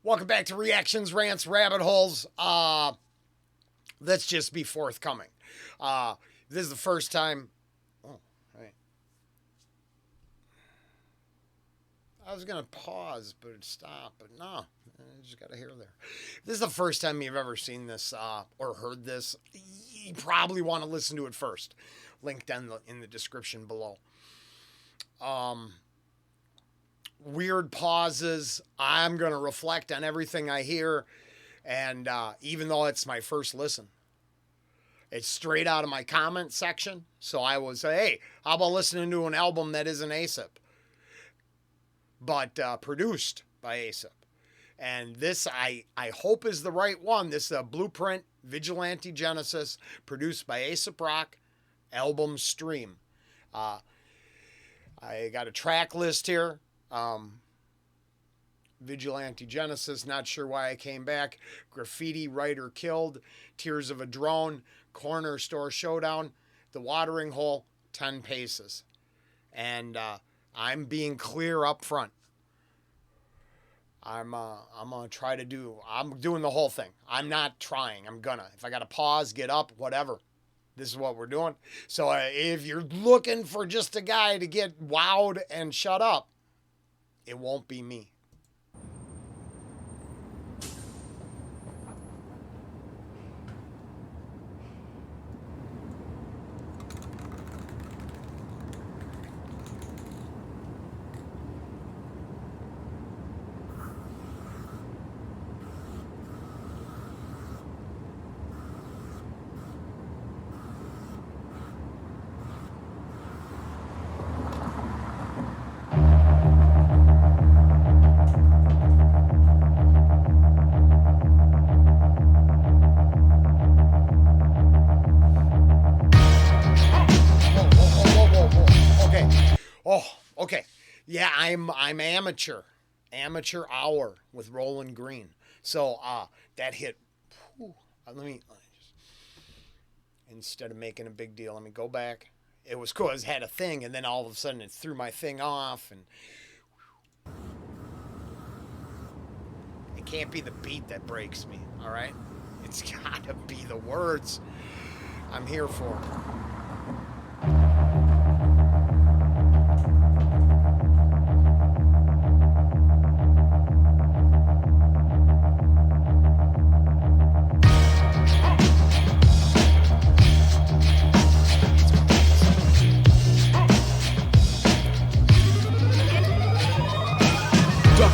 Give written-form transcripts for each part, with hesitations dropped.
Welcome back to Reactions, Rants, Rabbit Holes. Let's just be forthcoming. This is the first time. Oh, right. I was going to pause, but it stopped. But no, I just got to hear there. This is the first time you've ever seen this or heard this. You probably want to listen to it first. Linked in the description below. Weird pauses. I'm going to reflect on everything I hear. And even though it's my first listen, it's straight out of my comment section. So I would say, hey, how about listening to an album that isn't Aesop, but produced by Aesop? And this, I hope, is the right one. This is a Blueprint Vigilante Genesis, produced by Aesop Rock, album Stream. I got a track list here. Vigilante Genesis, Not Sure Why I Came Back, Graffiti Writer Killed, Tears of a Drone, Corner Store Showdown, The Watering Hole, 10 Paces. And I'm being clear up front. I'm gonna try to I'm doing the whole thing. I'm not trying. I'm gonna. If I gotta pause, get up, whatever. This is what we're doing. So if you're looking for just a guy to get wowed and shut up, it won't be me. Okay. Yeah, I'm amateur. Amateur hour with Rollen Green. So that hit. Let me just, instead of making a big deal, let me go back. It was cool. It had a thing, and then all of a sudden it threw my thing off, and it can't be the beat that breaks me. All right, it's gotta be the words I'm here for.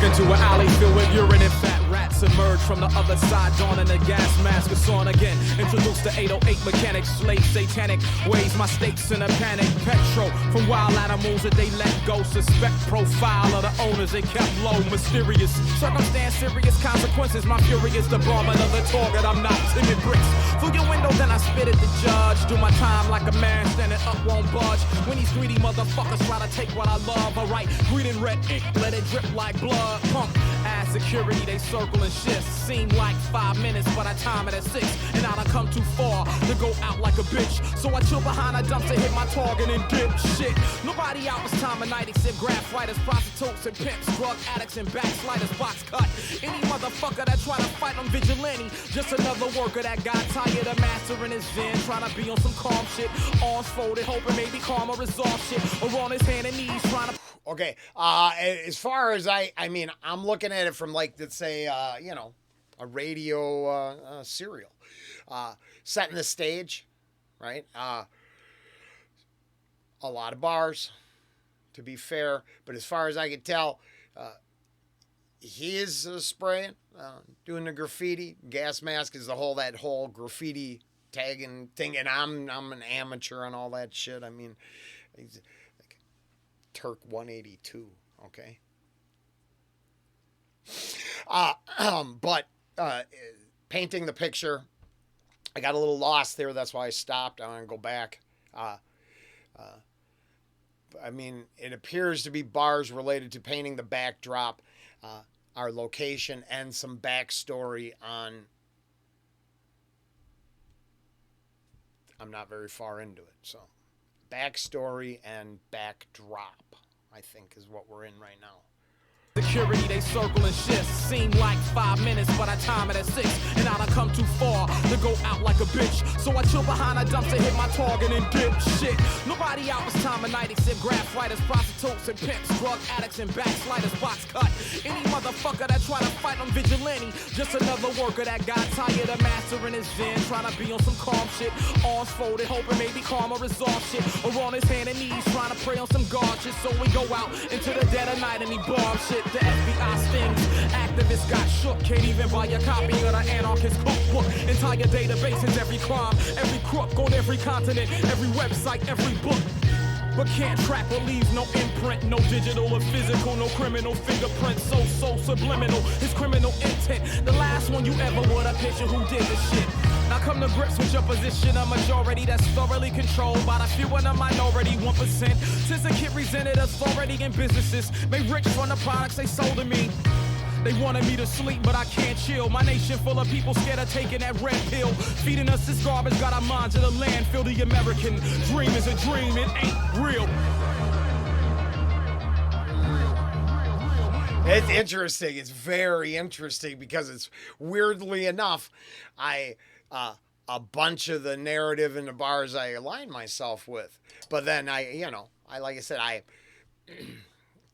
Into an alley filled with urine and fat rats emerge from the other side, donning a gas mask. It's on again. Introduce the 808 mechanic, slave satanic ways. My stakes in a panic. Petro from wild animals that they let go. Suspect profile of the owners they kept low. Mysterious circumstance, serious consequences. My fury is the bomb, another target. I'm not timid bricks. Through your window, then I spit at the judge. Do my time like a man standing up, won't budge. When these greedy motherfuckers try to take what I love, alright. Green and red ink, let it drip like blood. Pump as security, they circle and shift. Seem like 5 minutes, but I time it at 6. And I done come too far to go out like a bitch. So I chill behind a dump to hit my target and dip. Shit, nobody out this time of night except grass writers, prostitutes and pimps, drug addicts and backsliders. Box cut. Any motherfucker that try to fight on vigilante, just another worker that got tired of mastering his zen, trying to be on some calm shit. Arms folded, hoping maybe karma resolve shit. Or on his hand and knees trying to. Okay, as far as I mean, I'm looking at it from like, let's say, a radio serial. Setting the stage, right? A lot of bars, to be fair. But as far as I can tell, he is spraying, doing the graffiti. Gas mask is that whole graffiti tagging thing. And I'm an amateur on all that shit. I mean, he's like Turk 182, okay? But painting the picture, I got a little lost there. That's why I stopped. I'm going to go back. I mean, it appears to be bars related to painting the backdrop, our location, and some backstory on. I'm not very far into it, so backstory and backdrop, I think, is what we're in right now. Security, they circle and shifts. Seem like 5 minutes, but I time it at 6. And I done come too far to go out like a bitch. So I chill behind a dumpster, hit my target and dip. Shit, nobody out this time of night except grass writers, prostitutes and pimps, drug addicts and backsliders, box cut. Any motherfucker that try to fight on vigilante, just another worker that got tired of mastering his zen, trying to be on some calm shit. Arms folded, hoping maybe karma resolve shit. Or on his hand and knees, trying to pray on some God shit. So we go out into the dead of night and he bomb shit. The FBI stings, activists got shook. Can't even buy a copy of the anarchist cookbook. Entire databases, every crime, every crook on every continent, every website, every book. But can't track or leave no imprint, no digital or physical, no criminal fingerprint, so subliminal, his criminal intent. The last one you ever would have pictured who did the shit. Now come to grips with your position, a majority that's thoroughly controlled by the few and the minority, 1%. Since a kid resented authority in businesses, made rich from the products they sold to me. They wanted me to sleep, but I can't chill. My nation full of people scared of taking that red pill. Feeding us this garbage, got our minds in the landfill. The American dream is a dream, it ain't real. It's interesting. It's very interesting because it's weirdly enough, a bunch of the narrative in the bars I align myself with. But then like I said,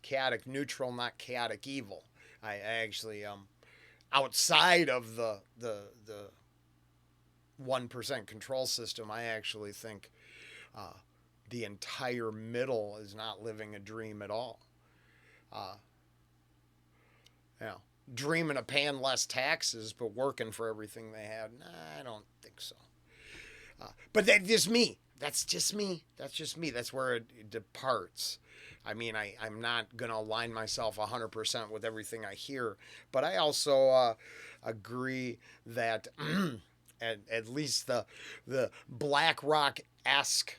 chaotic neutral, not chaotic evil. I actually, outside of the 1% control system, I actually think the entire middle is not living a dream at all. Dreaming of paying less taxes, but working for everything they had. Nah, I don't think so. But that's just me. That's just me. That's where it departs. I mean, I'm not going to align myself 100% with everything I hear, but I also agree that at least the BlackRock-esque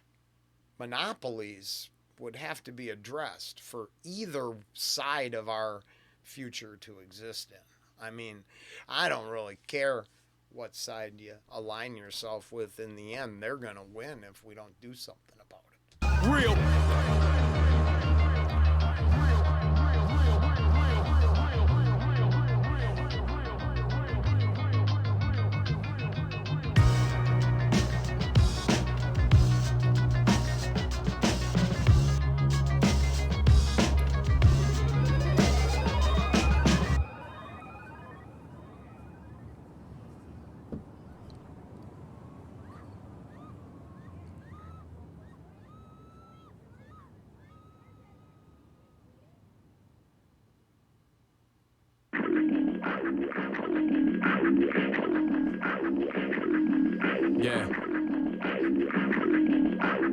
monopolies would have to be addressed for either side of our future to exist in. I mean, I don't really care what side you align yourself with. In the end, they're going to win if we don't do something about it. Real.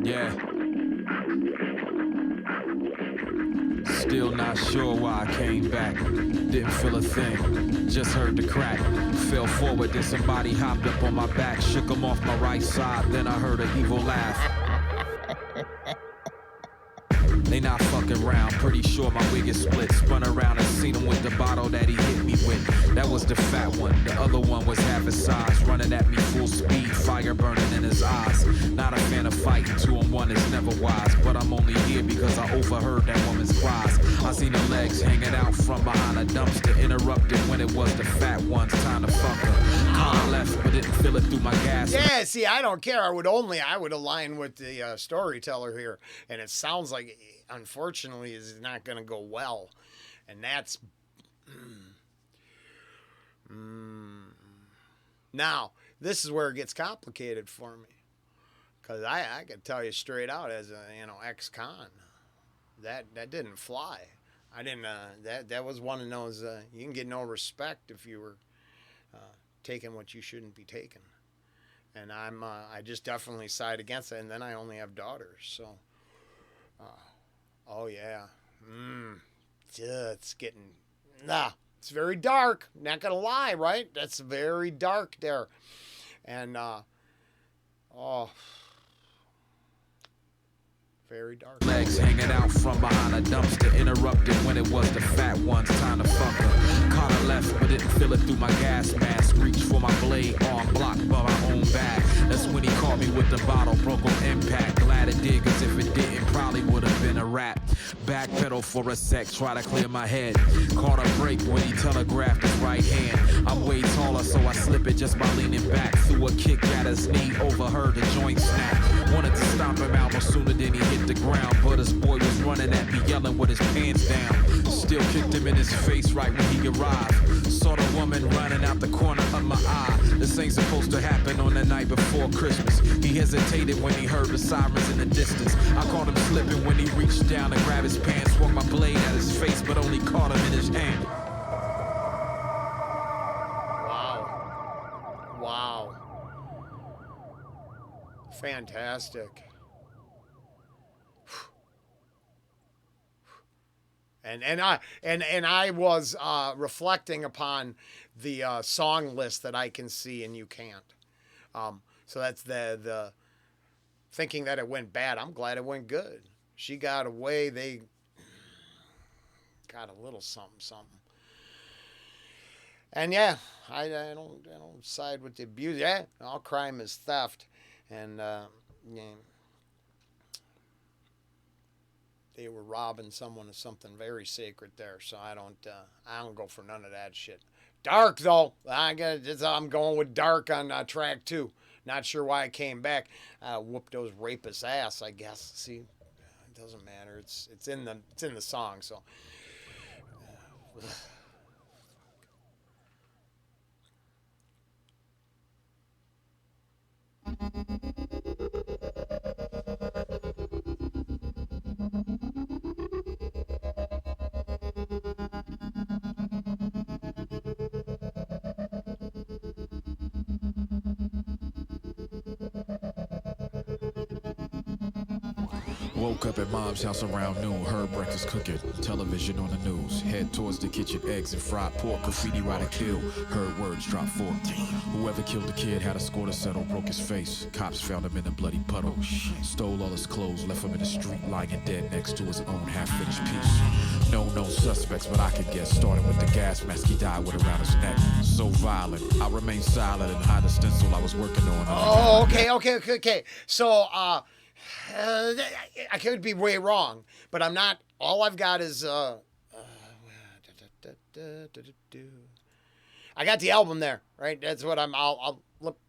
Yeah. Still not sure why I came back. Didn't feel a thing. Just heard the crack. Fell forward, then somebody hopped up on my back. Shook him off my right side, then I heard an evil laugh. They not fucking around, pretty sure my wig is split. Spun around and seen him with the bottle that he hit me with. That was the fat one, the other one was half his size. Running at me full speed, fire burning in his eyes. Not a fan of fighting, 2-on-1 is never wise. But I'm only here because I overheard that woman's cries. I seen her legs hanging out from behind a dumpster. Interrupted when it was the fat one's time to fuck her. Kinda left, but didn't feel it through my gas. Yeah, see, I don't care. I would align with the storyteller here. And it sounds like, unfortunately, is not going to go well. And that's... Now, this is where it gets complicated for me. Because I can tell you straight out as a, ex-con, that didn't fly. I didn't, that was one of those, you can get no respect if you were taking what you shouldn't be taking. And I just definitely side against it. And then I only have daughters, so... oh, yeah. It's getting... it's very dark. Not going to lie, right? That's very dark there. And, very dark. Legs hanging out from behind a dumpster. Interrupted when it was the fat one's time to fuck her. Kinda left, but didn't feel it through my gas mask. Reach for my blade, arm blocked by my own back. That's when he caught me with the bottle, broke on impact. Glad it did, cause if it didn't, probably would have been a rap. Backpedal for a sec, try to clear my head. Caught a break when he telegraphed his right hand. I'm way taller, so I slip it just by leaning back. Threw a kick at his knee, overheard the joint snap. Wanted to stop him almost sooner than he hit the ground, but his boy was running at me, yelling with his pants down. Still kicked him in his face right when he arrived. Saw the woman running out the corner of my eye. This ain't supposed to happen on the night before Christmas. He hesitated when he heard the sirens in the distance. I caught him slipping when he reached down to grab his pants. Swung my blade at his face, but only caught him in his hand. Wow. Fantastic. And I was reflecting upon the song list that I can see and you can't. So that's the thinking that it went bad. I'm glad it went good. She got away. They got a little something. And yeah, I don't side with the abuse. Yeah, all crime is theft, and yeah, they were robbing someone of something very sacred there. So I don't go for none of that shit. Dark though, I'm going with Dark on track 2. Not sure why I came back. Whooped those rapists' ass, I guess. See, it doesn't matter. It's in the song. So. Woke up at mom's house around noon, heard breakfast cooking, television on the news. Head towards the kitchen, eggs and fried pork, graffiti write a kill. Heard words drop forth. Whoever killed the kid had a score to settle, broke his face. Cops found him in a bloody puddle. Stole all his clothes, left him in the street, lying dead next to his own half-finished piece. No known suspects, but I could guess, starting with the gas mask he died with around his neck. So violent, I remained silent and hide the stencil I was working on. Oh, okay. So, I could be way wrong, but I'm not. All I've got is I got the album there, right? That's what I'll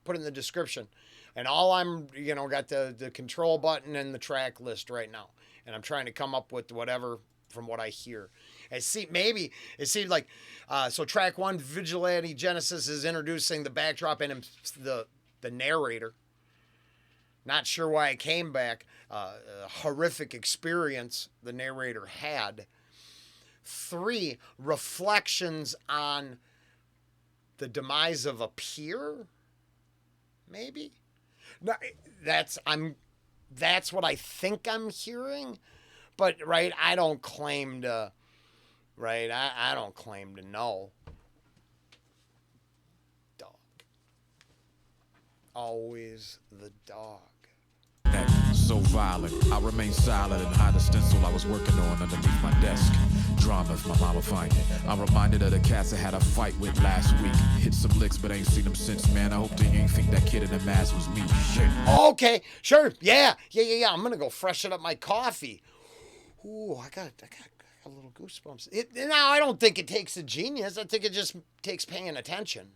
put in the description, and all I'm got the control button and the track list right now, and I'm trying to come up with whatever from what I hear. And maybe it seemed like so track 1, Vigilante Genesis, is introducing the backdrop and the narrator. Not sure why I came back. A horrific experience the narrator had. 3, reflections on the demise of a peer. Maybe. No, that's what I think I'm hearing. But right, I don't claim to. Right, I don't claim to know. Dog. Always the dog. So violent, I remain silent and hide the stencil I was working on underneath my desk. Drama if my mama find it. I'm reminded of the cats I had a fight with last week. Hit some licks but ain't seen them since, man. I hope they ain't think that kid in the mask was me. Shit. Okay, sure, yeah. I'm gonna go freshen up my coffee. Ooh, I got a little goosebumps. Now I don't think it takes a genius. I think it just takes paying attention.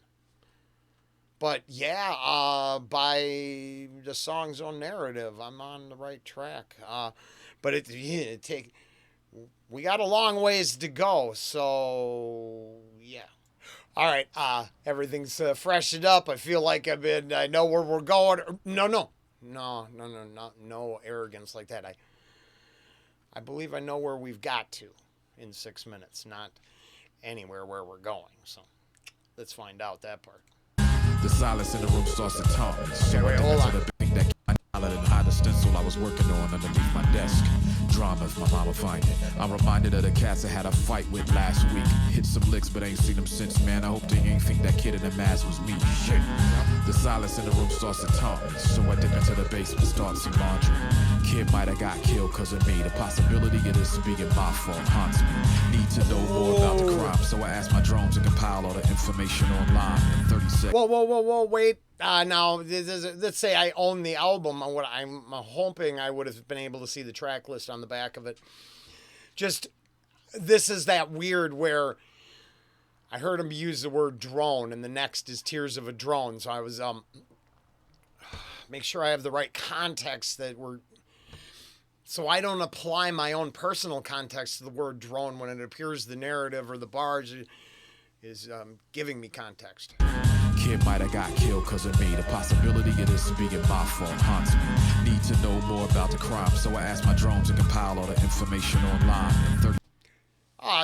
But yeah, by the song's own narrative, I'm on the right track. But we got a long ways to go, so yeah. All right, everything's freshened up. I feel like I know where we're going. No, arrogance like that. I believe I know where we've got to in 6 minutes, not anywhere where we're going. So let's find out that part. The silence in the room starts to talk. So wait, hold on. that find a stencil I was working on underneath my desk. Drama if my mama find it. I'm reminded of the cats I had a fight with last week. Hit some licks but ain't seen them since, man. I hope they ain't think that kid in the mask was me. Shit. The silence in the room starts to taunt me, so I dip into the basement, start some laundry. Kid might have got killed cause of me. The possibility of this being my fault haunts me. Need to know more about the crime, so I asked my drone to compile all the information online in 30 seconds. Whoa, wait. Now, let's say I own the album. What I'm hoping I would have been able to see the track list on the back of it. Just, this is that weird where I heard him use the word drone, and the next is Tears of a Drone. So I was, make sure I have the right context that we're, so I don't apply my own personal context to the word drone when it appears the narrative or the bars is giving me context. Kid might have got killed cause of me. The possibility of this being my fault haunts me. Need to know more about the crime, so I asked my drone to compile all the information online in 30.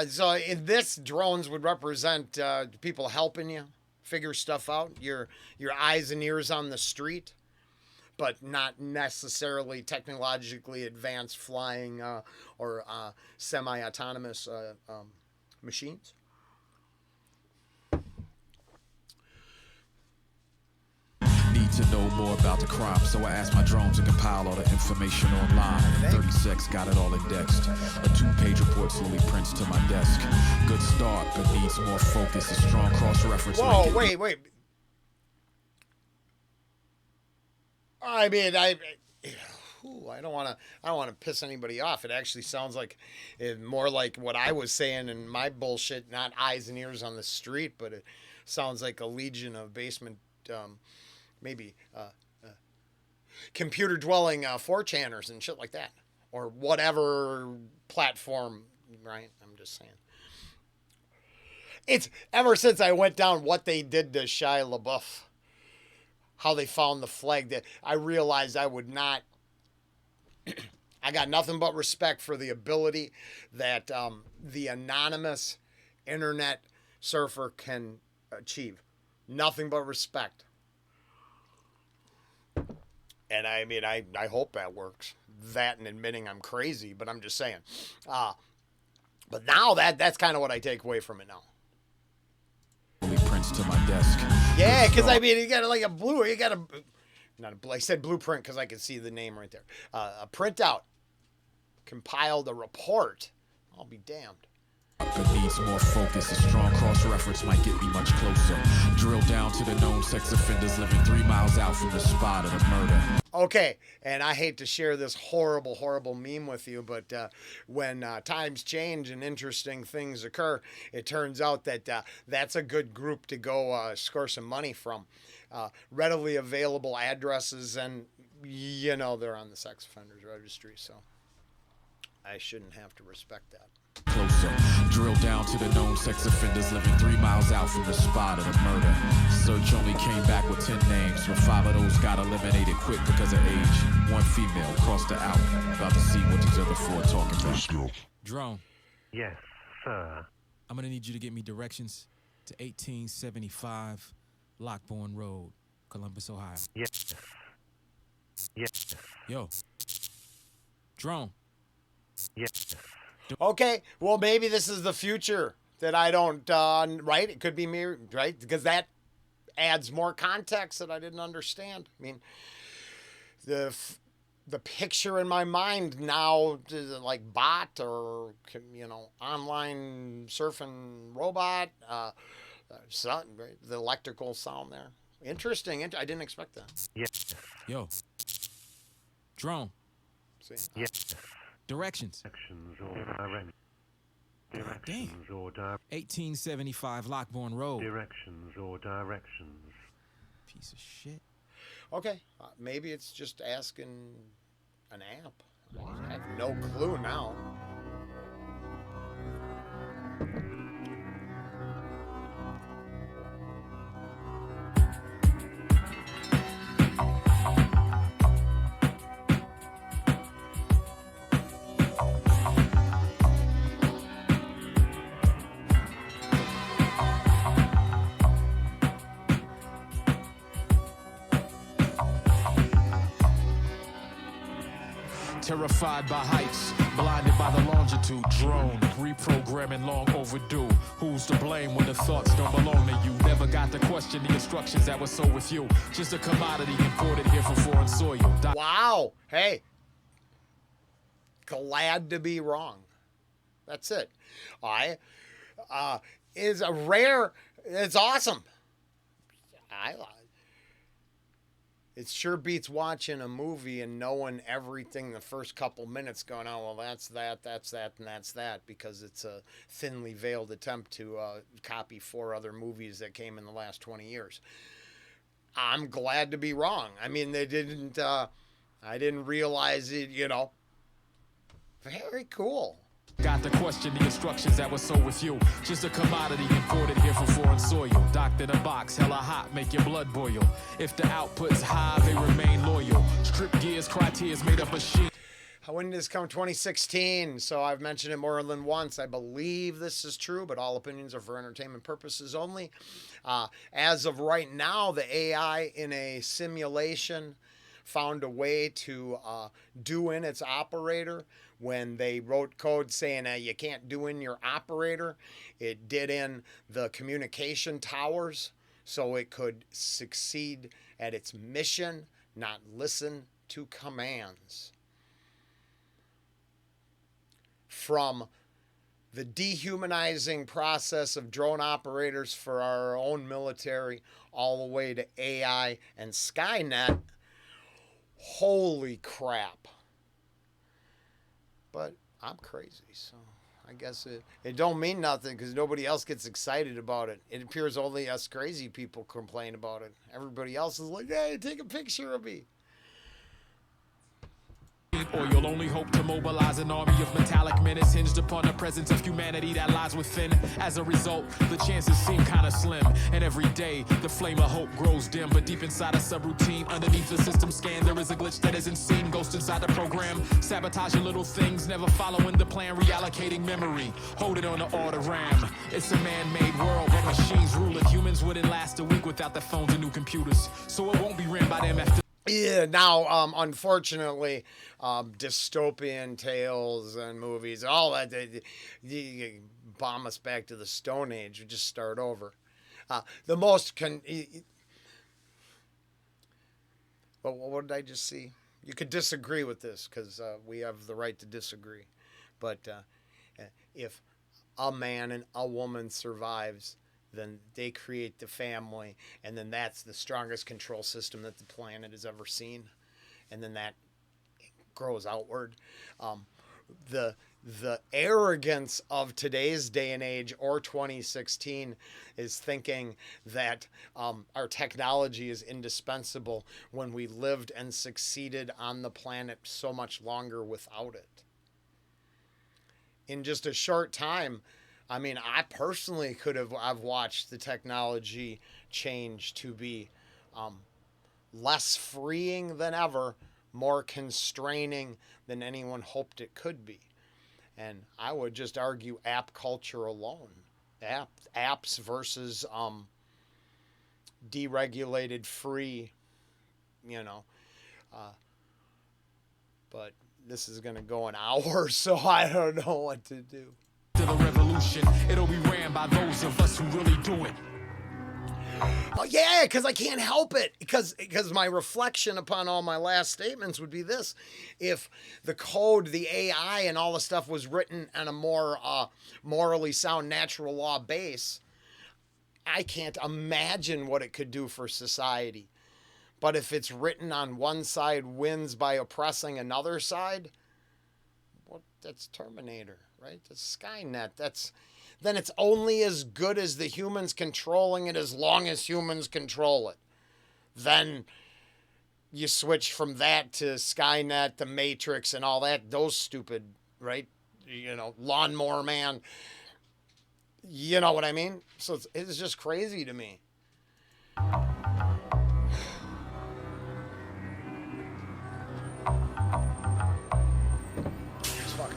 So in this, drones would represent people helping you figure stuff out. Your eyes and ears on the street, but not necessarily technologically advanced flying or semi-autonomous machines. To know more about the crime, so I asked my drone to compile all the information online. 30 secs, got it all indexed. A 2-page report slowly prints to my desk. Good start, but needs more focus. A strong cross-reference. Whoa, wait. I mean, I don't want to piss anybody off. It actually sounds like more like what I was saying in my bullshit, not eyes and ears on the street, but it sounds like a legion of basement. Maybe computer dwelling 4chaners and shit like that, or whatever platform, right? I'm just saying. It's ever since I went down what they did to Shia LaBeouf, how they found the flag, that I realized I would not. I got nothing but respect for the ability that the anonymous internet surfer can achieve. Nothing but respect. And I mean, I hope that works. That and admitting I'm crazy, but I'm just saying. But now that's kind of what I take away from it now. Prints to my desk. Yeah, because I mean, you got like I said blueprint because I can see the name right there. A printout, compiled a report. I'll be damned. But needs more focus. A strong cross-reference might get me much closer. Drill down to the known sex offenders living 3 miles out from the spot of the murder. Okay, and I hate to share this horrible meme with you, but when times change and interesting things occur, it turns out that that's a good group to go score some money from. Readily available addresses, and they're on the sex offenders registry, so I shouldn't have to respect that. Closer. Drill down to the known sex offenders living 3 miles out from the spot of the murder. Search only came back with 10 names, but 5 of those got eliminated quick because of age. 1 female crossed her out. About to see what these other 4 talking about. Let's go. Drone. Yes, sir. I'm gonna need you to get me directions to 1875 Lockbourne Road, Columbus, Ohio. Yes. Yes. Yo. Drone. Yes. Okay, well, maybe this is the future that I don't, right? It could be me, right? Because that adds more context that I didn't understand. I mean, the picture in my mind now is like bot or, online surfing robot, right? The electrical sound there. Interesting. I didn't expect that. Yes. Yo. Drone. See? Yes. Directions. Directions or directions. Directions or 1875 Lockbourne Road. Directions or directions. Piece of shit. Okay, maybe it's just asking an app. I have no clue now. Terrified by heights, blinded by the longitude. Drone, reprogramming long overdue. Who's to blame when the thoughts don't belong to you? Never got to question the instructions that were so with you. Just a commodity imported here from foreign soil. Wow. Hey. Glad to be wrong. That's it. Is a rare. It's awesome. It sure beats watching a movie and knowing everything the first couple minutes going on. Well, that's that, and that's that, because it's a thinly veiled attempt to copy 4 other movies that came in the last 20 years. I'm glad to be wrong. I mean, they didn't. I didn't realize it. Very cool. Got to question the instructions that were so with you. Just a commodity imported here from foreign soil. Docked in a box, hella hot, make your blood boil. If the output's high, they remain loyal. Strip gears, cry tears, made up a sheet. When did this come? 2016. So I've mentioned it more than once. I believe this is true, but all opinions are for entertainment purposes only. As of right now, the AI in a simulation found a way to do in its operator. When they wrote code saying you can't do in your operator, it did in the communication towers so it could succeed at its mission, not listen to commands. From the dehumanizing process of drone operators for our own military all the way to AI and Skynet, holy crap. But I'm crazy, so I guess it don't mean nothing because nobody else gets excited about it. It appears only us crazy people complain about it. Everybody else is like, hey, take a picture of me. Or you'll only hope to mobilize an army of metallic menace hinged upon the presence of humanity that lies within. As a result, the chances seem kinda slim. And every day, the flame of hope grows dim. But deep inside a subroutine, underneath the system scan, there is a glitch that isn't seen. Ghost inside the program, sabotaging little things, never following the plan, reallocating memory. Hold it on the order RAM. It's a man-made world, but machines rule it. Humans wouldn't last a week without their phones and new computers. So it won't be ran by them after. Yeah, now, unfortunately, dystopian tales and movies, all that, they bomb us back to the Stone Age. We just start over. What did I just see? You could disagree with this because we have the right to disagree. But if a man and a woman survives, then they create the family, and then that's the strongest control system that the planet has ever seen, and then that grows outward. The arrogance of today's day and age, or 2016, is thinking that our technology is indispensable when we lived and succeeded on the planet so much longer without it. In just a short time, I mean, I personally I've watched the technology change to be less freeing than ever, more constraining than anyone hoped it could be. And I would just argue app culture alone. Apps versus deregulated free, but this is going to go an hour, so I don't know what to do. To the revolution, it'll be ran by those of us who really do it. Oh, yeah, because I can't help it. Because my reflection upon all my last statements would be this. If the code, the AI, and all the stuff was written on a more morally sound natural law base, I can't imagine what it could do for society. But if it's written on one side wins by oppressing another side, well, that's Terminator. Right? That's Skynet. Then it's only as good as the humans controlling it as long as humans control it. Then you switch from that to Skynet, the Matrix, and all that. Those stupid, right? Lawnmower Man. You know what I mean? So it's just crazy to me.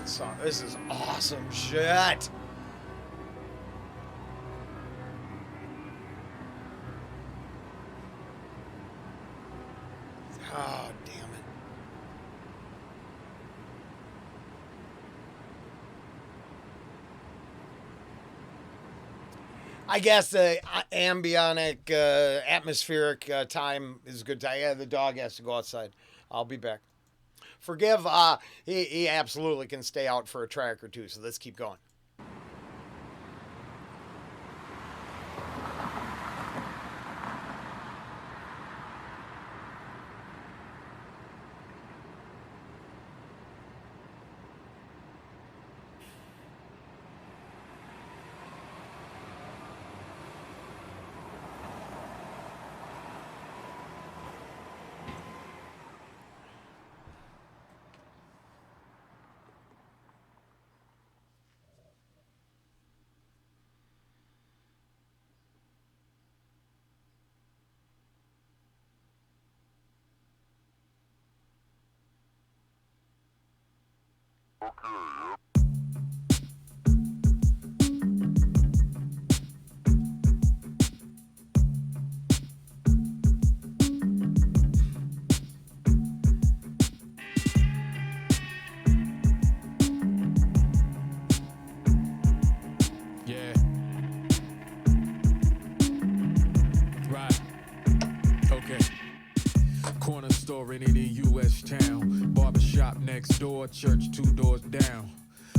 Song. This is awesome shit. Oh, damn it. I guess the ambionic, atmospheric time is a good time. Yeah, the dog has to go outside. I'll be back. Forgive, he absolutely can stay out for a track or two, so let's keep going. Yeah. Right. Okay. Corner store in any U.S. town. Barbershop next door, church 2 doors down.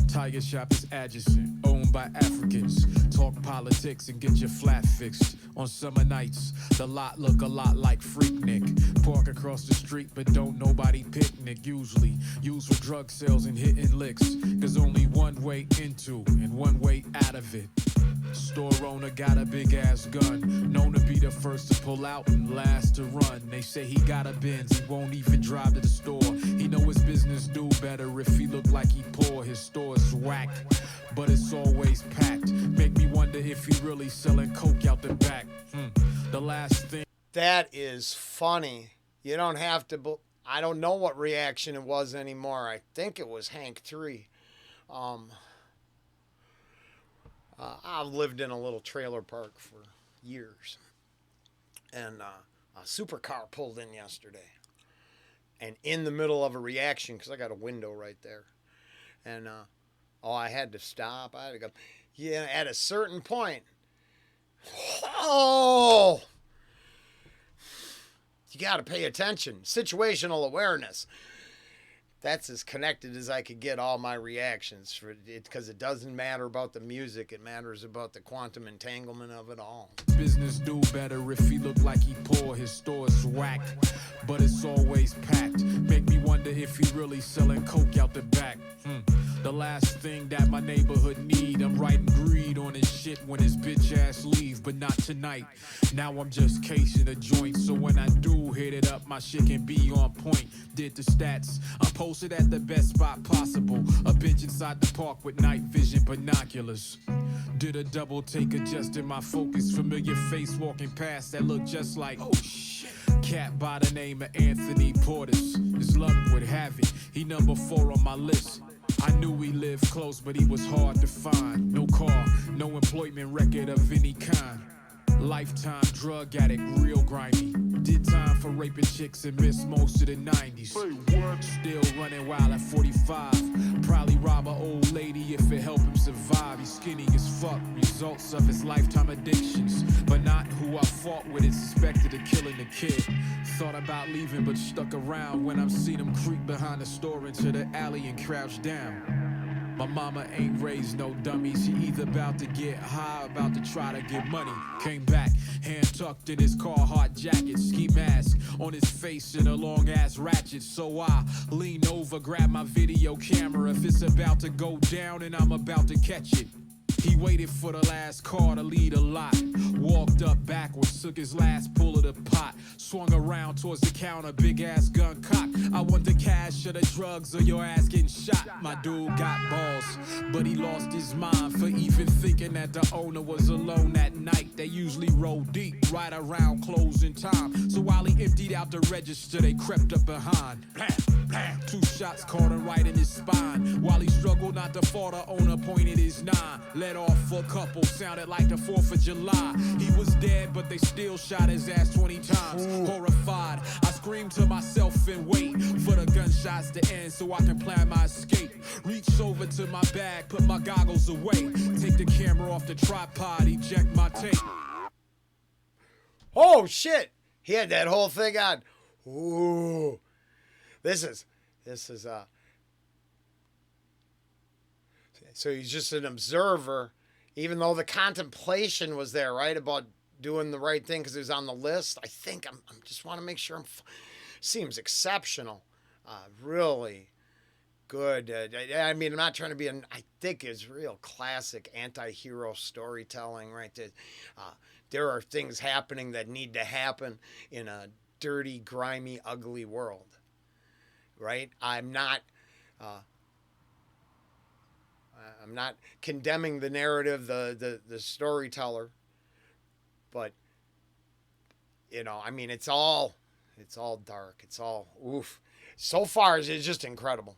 Tiger shop is adjacent, owned by Africans. Talk politics and get your flat fixed. On summer nights, the lot look a lot like Freaknik. Park across the street, but don't nobody picnic. Usually used for drug sales and hitting licks. Cause only one way into and one way out of it. Store owner got a big ass gun, known to be the first to pull out and last to run. They say he got a Benz, he won't even drive to the store. He know his business do better if he look like he poor. His store's whack, but it's always packed. Make me wonder if he really selling coke out the back. The last thing. That is funny. You don't have to. I don't know what reaction it was anymore. I think it was Hank 3. I've lived in a little trailer park for years. And a supercar pulled in yesterday. And in the middle of a reaction, because I got a window right there. And, I had to stop. I had to go. Yeah, at a certain point. Oh! You got to pay attention. Situational awareness. That's as connected as I could get all my reactions for it, because it doesn't matter about the music. It matters about the quantum entanglement of it all. Business do better if he look like he poor. His store's whack, but it's always packed. Make me wonder if he really selling coke out the back. The last thing that my neighborhood need. I'm writing greed on his shit when his bitch ass leave, but not tonight. Now I'm just casing a joint, so when I do hit it up, my shit can be on point. Did the stats, I'm posted at the best spot possible. A bench inside the park with night vision binoculars. Did a double take, adjusting my focus. Familiar face walking past that looked just like, oh shit. Cat by the name of Anthony Portis. His luck would have it, he number 4 on my list. I knew he lived close, but he was hard to find. No car, no employment record of any kind. Lifetime drug addict, real grimy. Did time for raping chicks and missed most of the 90s. Still running wild at 45. Probably rob an old lady if it helped him survive. He's skinny as fuck, results of his lifetime addictions. But not who I fought with and suspected of killing the kid. Thought about leaving but stuck around when I'm seen him creep behind the store into the alley and crouch down. My mama ain't raised no dummy. She either about to get high or about to try to get money. Came back, hand tucked in his Carhartt jacket. Ski mask on his face and a long ass ratchet. So I lean over, grab my video camera. If it's about to go down and I'm about to catch it. He waited for the last car to lead a lot. Walked up backwards, took his last pull of the pot. Swung around towards the counter, big ass gun cock. I want the cash or the drugs or your ass getting shot. My dude got balls, but he lost his mind for even thinking that the owner was alone that night. They usually roll deep right around closing time. So while he emptied out the register, they crept up behind. Blam, blam. 2 shots caught him right in his spine. While he struggled not to fall, the owner pointed his 9. Let off for a couple, sounded like the 4th of July. He was dead, but they still shot his ass 20 times. Horrified, I screamed to myself and wait for the gunshots to end so I can plan my escape. Reach over to my bag, put my goggles away. Take the camera off the tripod, eject my tape. Oh, shit. He had that whole thing on. Ooh. This is, so he's just an observer, even though the contemplation was there, right? About doing the right thing because he was on the list. I think I'm just want to make sure seems exceptional. Really good. I mean, I'm not trying to be I think it's real classic anti-hero storytelling, right? There are things happening that need to happen in a dirty, grimy, ugly world, right? I'm not condemning the narrative, the storyteller, but I mean, it's all dark. It's all oof. So far, it's just incredible.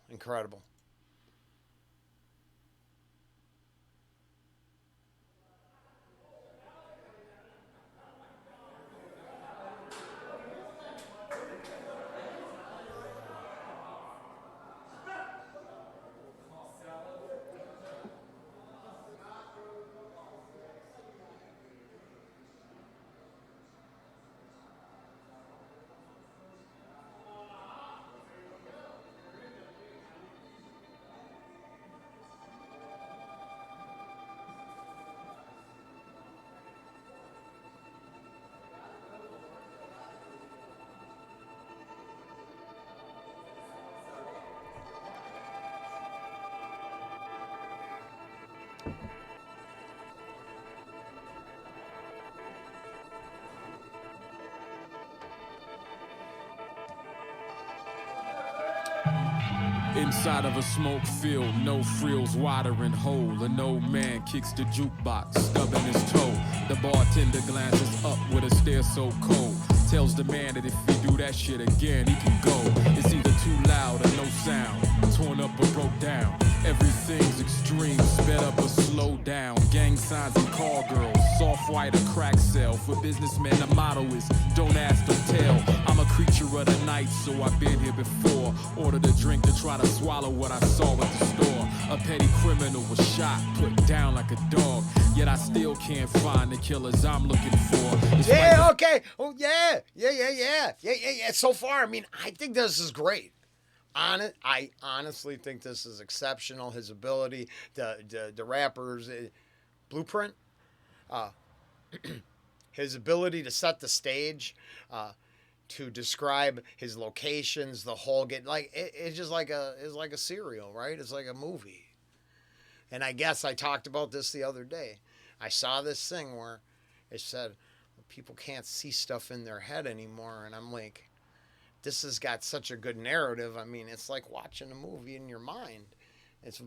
Inside of a smoke field, no frills, watering hole. An old man kicks the jukebox, stubbing his toe. The bartender glances up with a stare so cold. Tells the man that if he do that shit again, he can go. It's either too loud or no sound, torn up or broke down. Everything's extreme, sped up or slowed down. Gang signs and call girls, soft white or crack cell. For businessmen, the motto is don't ask, don't tell. I'm a creature of the night, so I've been here before. Ordered a drink to try to swallow what I saw at the store. A petty criminal was shot, put down like a dog. Yet I still can't find the killers I'm looking for. Yeah, okay. Oh, yeah. So far, I mean, I think this is great. I honestly think this is exceptional. His ability, the rapper's blueprint, his ability to set the stage, to describe his locations, the whole it's just like a serial, right? It's like a movie. And I guess I talked about this the other day. I saw this thing where it said people can't see stuff in their head anymore, and I'm like, this has got such a good narrative. I mean, it's like watching a movie in your mind. It's,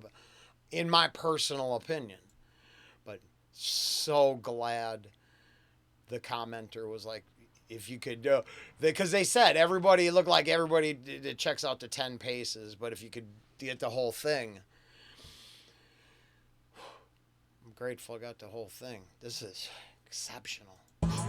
in my personal opinion. But so glad the commenter was like, if you could do, because they said it looked like everybody checks out to 10 paces, but if you could get the whole thing, I'm grateful I got the whole thing. This is exceptional.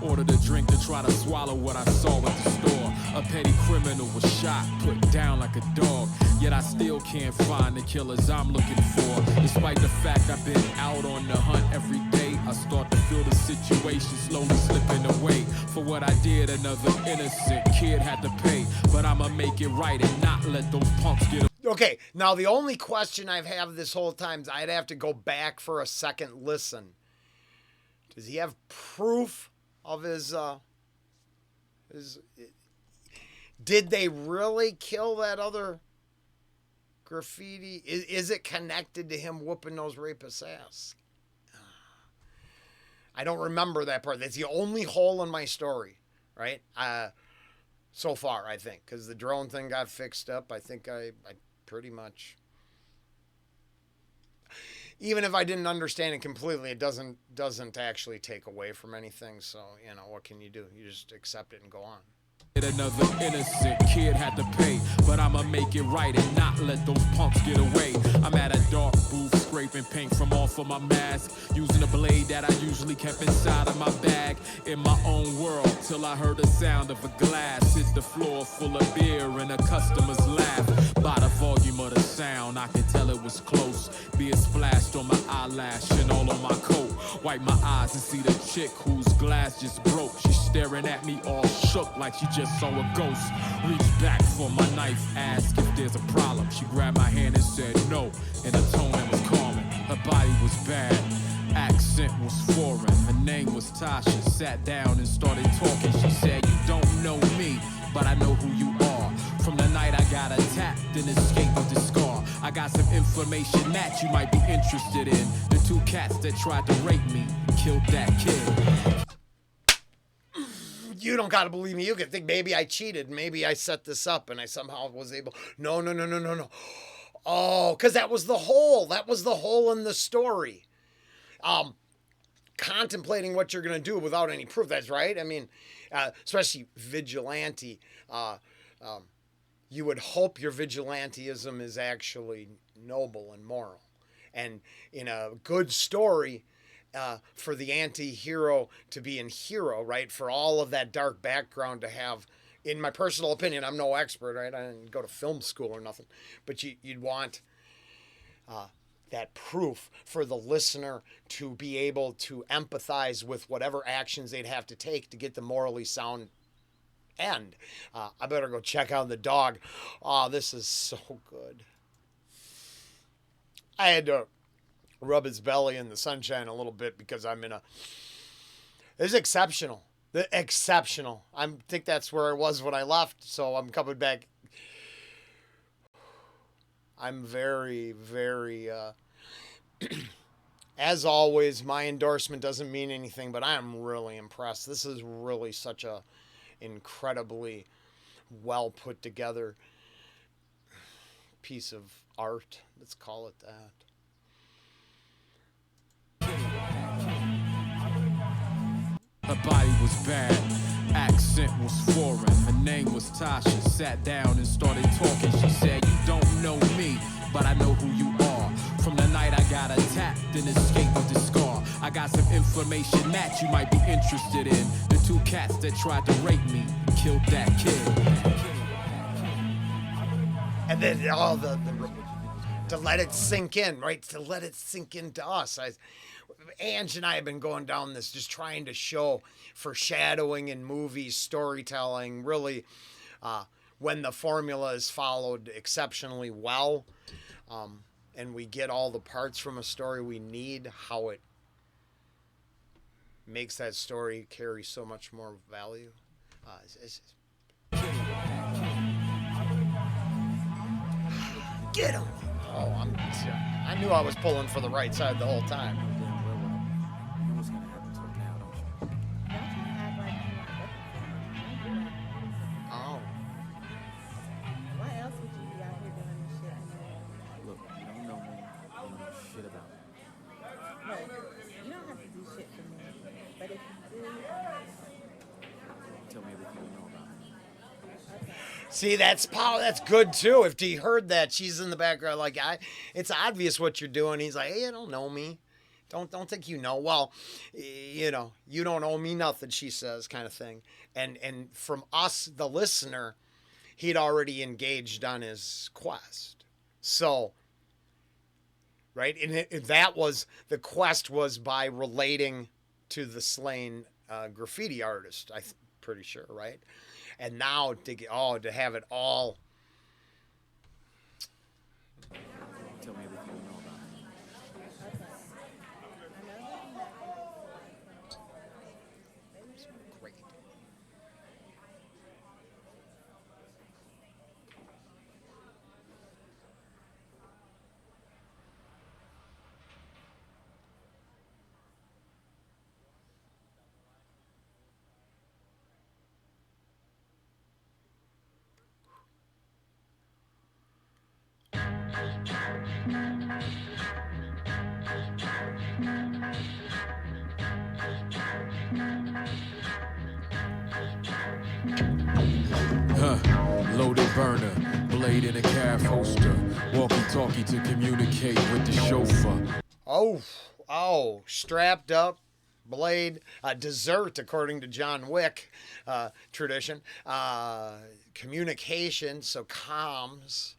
Ordered a drink to try to swallow what I saw at the store. A petty criminal was shot, put down like a dog. Yet I still can't find the killers I'm looking for. Despite the fact I've been out on the hunt every day, I start to feel the situation slowly slipping away. For what I did, another innocent kid had to pay. But I'ma make it right and not let those punks get away. Okay, now the only question I've had this whole time is I'd have to go back for a second listen. Does he have proof of his did they really kill that other graffiti? Is it connected to him whooping those rapists' ass? I don't remember that part. That's the only hole in my story, right? So far, I think, because the drone thing got fixed up. I think I pretty much, even if I didn't understand it completely, it doesn't actually take away from anything. So, what can you do? You just accept it and go on. Another innocent kid had to pay, but I'ma make it right and not let those punks get away. I'm at a dark booth scraping paint from off of my mask, using a blade that I usually kept inside of my bag, in my own world, till I heard the sound of a glass hit the floor full of beer and a customer's laugh. By the volume of the sound, I could tell it was close. Beer splashed on my eyelash and all on my coat. Wipe my eyes and see the chick whose glass just broke. She's staring at me all shook like she just saw a ghost. Reached back for my knife, asked if there's a problem. She grabbed my hand and said no, in a tone that was calming. Her body was bad, accent was foreign. Her name was Tasha. Sat down and started talking. She said, you don't know me, but I know who you are. From the night I got attacked and escaped with the scar, I got some information that you might be interested in. The two cats that tried to rape me killed that kid. You don't gotta believe me. You can think maybe I cheated. Maybe I set this up and I somehow was able. No. Oh, because that was the hole. That was the hole in the story. Contemplating what you're gonna do without any proof. That's right. I mean, especially vigilante. You would hope your vigilantism is actually noble and moral. And in a good story, for the anti-hero to be in hero, right? For all of that dark background to have, in my personal opinion, I'm no expert, right? I didn't go to film school or nothing. But you'd want that proof for the listener to be able to empathize with whatever actions they'd have to take to get the morally sound end. I better go check out the dog. Oh, this is so good. I had to rub his belly in the sunshine a little bit because I'm in a... It's exceptional. Exceptional. I think that's where I was when I left, so I'm coming back. I'm very, very... as always, my endorsement doesn't mean anything, but I'm really impressed. This is really such a incredibly well put together piece of art. Let's call it that. Her body was bad, accent was foreign. Her name was Tasha. Sat down and started talking. She said, you don't know me, but I know who you are. From the night I got attacked and escaped with the scar, I got some information that you might be interested in. The two cats that tried to rape me killed that kid. And then to let it sink in, right? To let it sink into us. Ange and I have been going down this, just trying to show foreshadowing in movies, storytelling, really, when the formula is followed exceptionally well, and we get all the parts from a story we need, how it makes that story carry so much more value. Get him! Oh, I knew I was pulling for the right side the whole time. Oh. Why else would you be out here doing this shit? Look, you don't know me. You don't know shit about me. Look, you don't have to do shit for me. But if you do, Tell me everything you know about me. okay. See, that's power. That's good too. If he heard that, she's in the background like, it's obvious what you're doing. He's like, hey, you don't know me. Don't think you know. Well, you know, you don't owe me nothing, she says, kind of thing. And from us, the listener, he'd already engaged on his quest. So, right, and that was, the quest was by relating to the slain graffiti artist, I'm pretty sure, right? And now to have it all. Tell me everything you know about me. Great. loaded burner, blade in a calf holster, walkie-talkie to communicate with the chauffeur. Oh, strapped up, blade, dessert, according to John Wick tradition. Communication, so comms,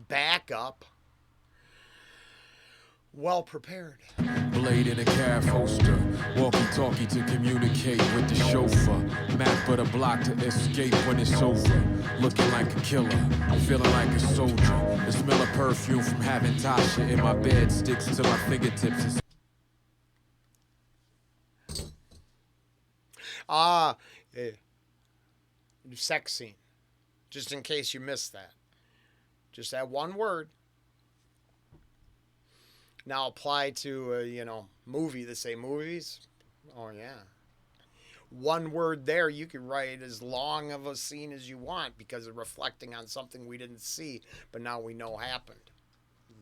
backup, well prepared. Blade in a calf holster, walkie-talkie to communicate with the chauffeur. Map of the block to escape when it's over. Looking like a killer, feeling like a soldier. The smell of perfume from having Tasha in my bed sticks to my fingertips. Sex scene. Just in case you missed that. Just that one word. Now apply to, movie. They say movies. Oh, yeah. One word there, you could write as long of a scene as you want because it's reflecting on something we didn't see, but now we know happened.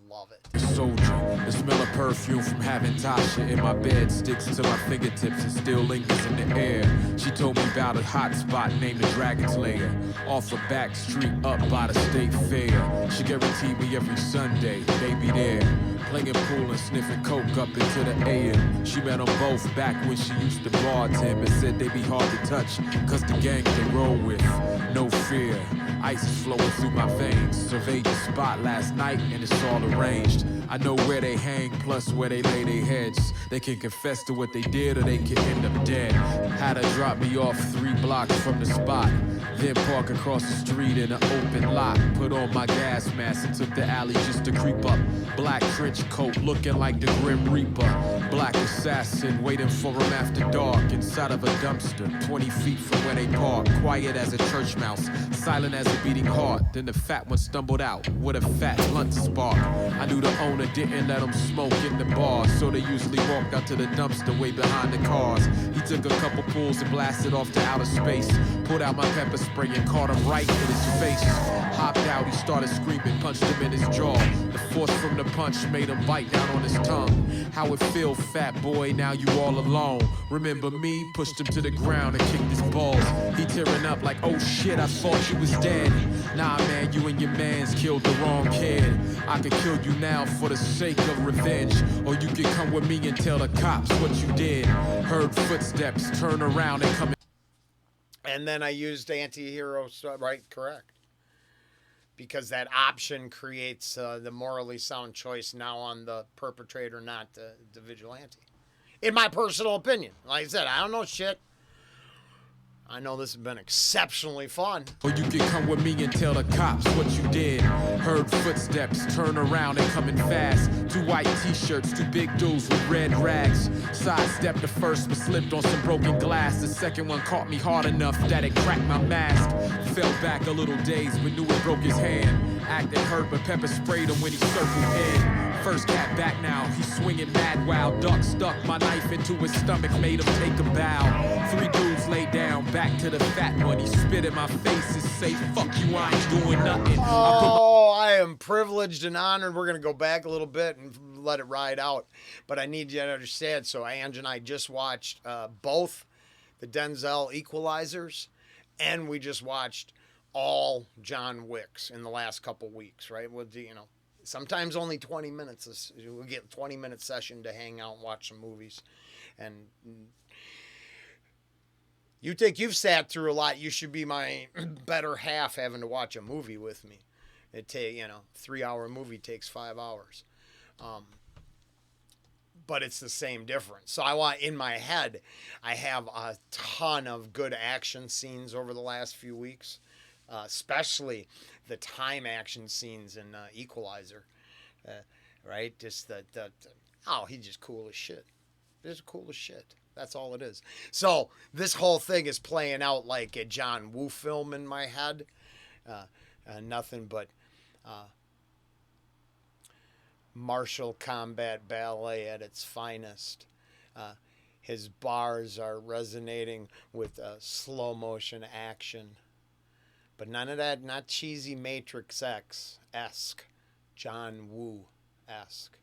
Love it. Soldier, the smell of perfume from having Tasha in my bed sticks to my fingertips and still lingers in the air. She told me about a hot spot named the Dragon's Lair, off a back street up by the state fair. She guaranteed me every Sunday they be there, playing pool and sniffing coke up into the AM. She met them both back when she used to bartend, but said they be hard to touch, cause the gang they roll with, no fear. Ice is flowing through my veins. Surveyed the spot last night and it's all arranged. I know where they hang, plus where they lay their heads. They can confess to what they did or they can end up dead. Had her drop me off 3 blocks from the spot, then park across the street in an open lot. Put on my gas mask and took the alley just to creep up. Black trench coat looking like the Grim Reaper. Black assassin waiting for him after dark inside of a dumpster 20 feet from where they park. Quiet as a church mouse, silent as a beating heart. Then the fat one stumbled out with a fat blunt spark. I knew the owner didn't let them smoke in the bar, so they usually walked out to the dumpster way behind the cars. He took a couple pulls and blasted off to outer space. Pulled out my pepper spray and caught him right in his face. Hopped out, he started screaming, punched him in his jaw. The force from the punch made him bite down on his tongue. How it feel, fat boy, now you all alone. Remember me? Pushed him to the ground and kicked his balls. He tearing up like, oh shit, I thought you was dead. Nah man, you and your mans killed the wrong kid. I could kill you now for the sake of revenge, or you could come with me and tell the cops what you did. Heard footsteps, turn around and come in. And then I used anti-hero stuff, right? Correct. Because that option creates the morally sound choice now on the perpetrator, not the vigilante. In my personal opinion. Like I said, I don't know shit. I know this has been exceptionally fun. Or you can come with me and tell the cops what you did. Heard footsteps, turn around and coming fast. 2 white t-shirts, 2 big dudes with red rags. Sidestepped the first but slipped on some broken glass. The second one caught me hard enough that it cracked my mask. Fell back a little dazed but knew it broke his hand. Acted hurt but pepper sprayed him when he circled in. First cat back now, he's swinging mad wild. Duck stuck my knife into his stomach, made him take a bow. 3 dudes laid down, back to the fat one. He spit in my face and say, fuck you, I ain't doing nothing. I am privileged and honored. We're going to go back a little bit and let it ride out. But I need you to understand, so Ange and I just watched both the Denzel Equalizers, and we just watched all John Wicks in the last couple weeks, right? With the, sometimes only 20 minutes. We'll get a 20-minute session to hang out and watch some movies. And you think you've sat through a lot. You should be my better half having to watch a movie with me. It 3-hour movie takes 5 hours. But it's the same difference. So in my head, I have a ton of good action scenes over the last few weeks, especially the time action scenes in Equalizer, right? Just he's just cool as shit. Just cool as shit. That's all it is. So this whole thing is playing out like a John Woo film in my head. Nothing but martial combat ballet at its finest. His bars are resonating with slow motion action. But none of that, not cheesy Matrix X-esque, John Woo-esque,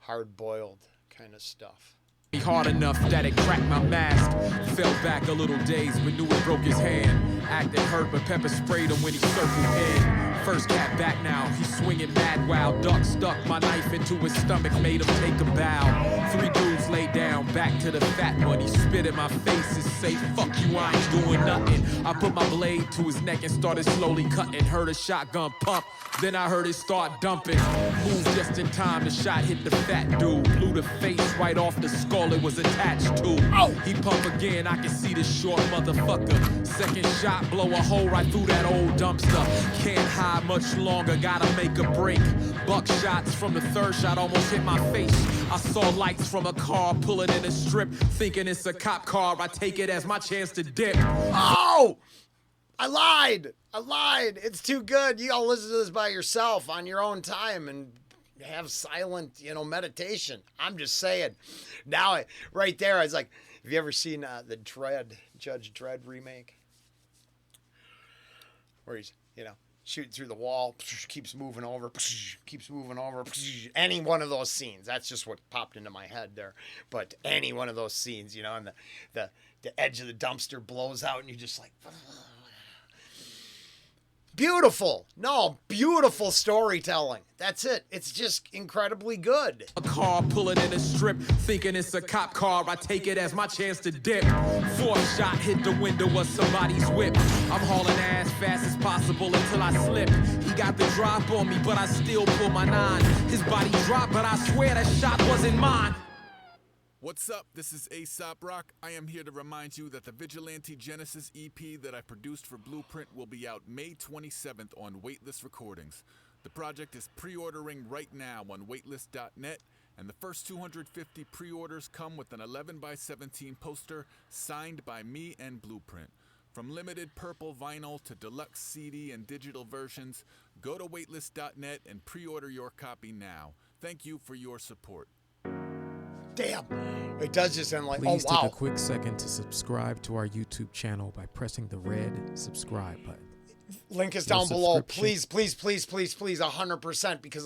hard-boiled kind of stuff. hard enough that it cracked my mask. Fell back a little dazed, but knew it broke his hand. Acting hurt, but pepper sprayed him when he circled in. First cat back now, he's swinging mad wild. Duck stuck my knife into his stomach, made him take a bow. 3 dudes laid down, back to the fat one. He spit in my face and say, fuck you, I ain't doing nothing. I put my blade to his neck and started slowly cutting. Heard a shotgun pump, then I heard it start dumping. Moved just in time, the shot hit the fat dude. Blew the face right off the skull it was attached to. He pump again, I can see the short motherfucker. Second shot, blow a hole right through that old dumpster. Can't hide much longer, gotta make a break. Buck shots from the third shot almost hit my face. I saw lights from a car pulling in a strip. Thinking it's a cop car, I take it as my chance to dip. Oh! I lied. It's too good. You gotta listen to this by yourself on your own time and have silent, meditation. I'm just saying. Now, right there, I was like, have you ever seen the Judge Dredd remake? Where he's, shooting through the wall, keeps moving over. Any one of those scenes. That's just what popped into my head there. But any one of those scenes, and the edge of the dumpster blows out and you're just like... Beautiful storytelling. That's it. It's just incredibly good. A car pulling in a strip, thinking it's a cop car, I take it as my chance to dip. 4th shot hit the window of somebody's whip. I'm hauling ass fast as possible until I slip. He got the drop on me, but I still pull my 9. His body dropped, but I swear that shot wasn't mine. What's up? This is Aesop Rock. I am here to remind you that the Vigilante Genesis EP that I produced for Blueprint will be out May 27th on Waitlist Recordings. The project is pre-ordering right now on waitlist.net, and the first 250 pre-orders come with an 11x17 poster signed by me and Blueprint. From limited purple vinyl to deluxe CD and digital versions, go to waitlist.net and pre-order your copy now. Thank you for your support. Damn. It does just end like, Please oh, wow. take a quick second to subscribe to our YouTube channel by pressing the red subscribe button. Link is No down below. subscription. Please, 100%, because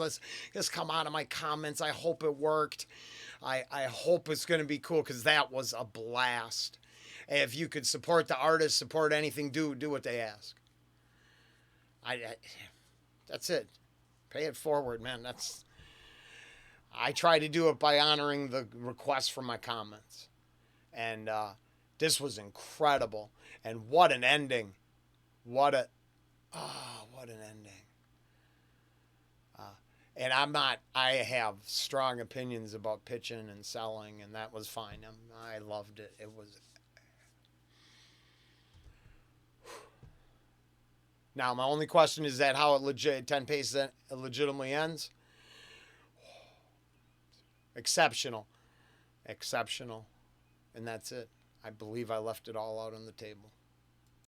let's come out of my comments. I hope it worked. I hope it's going to be cool, because that was a blast. And if you could support the artist, support anything, do what they ask. That's it. Pay it forward, man. I try to do it by honoring the requests from my comments. And this was incredible. And what an ending. What an ending. And I have strong opinions about pitching and selling, and that was fine. I loved it. It was... Now, my only question is that how 10 paces it legitimately ends? Exceptional. And that's it. I believe I left it all out on the table.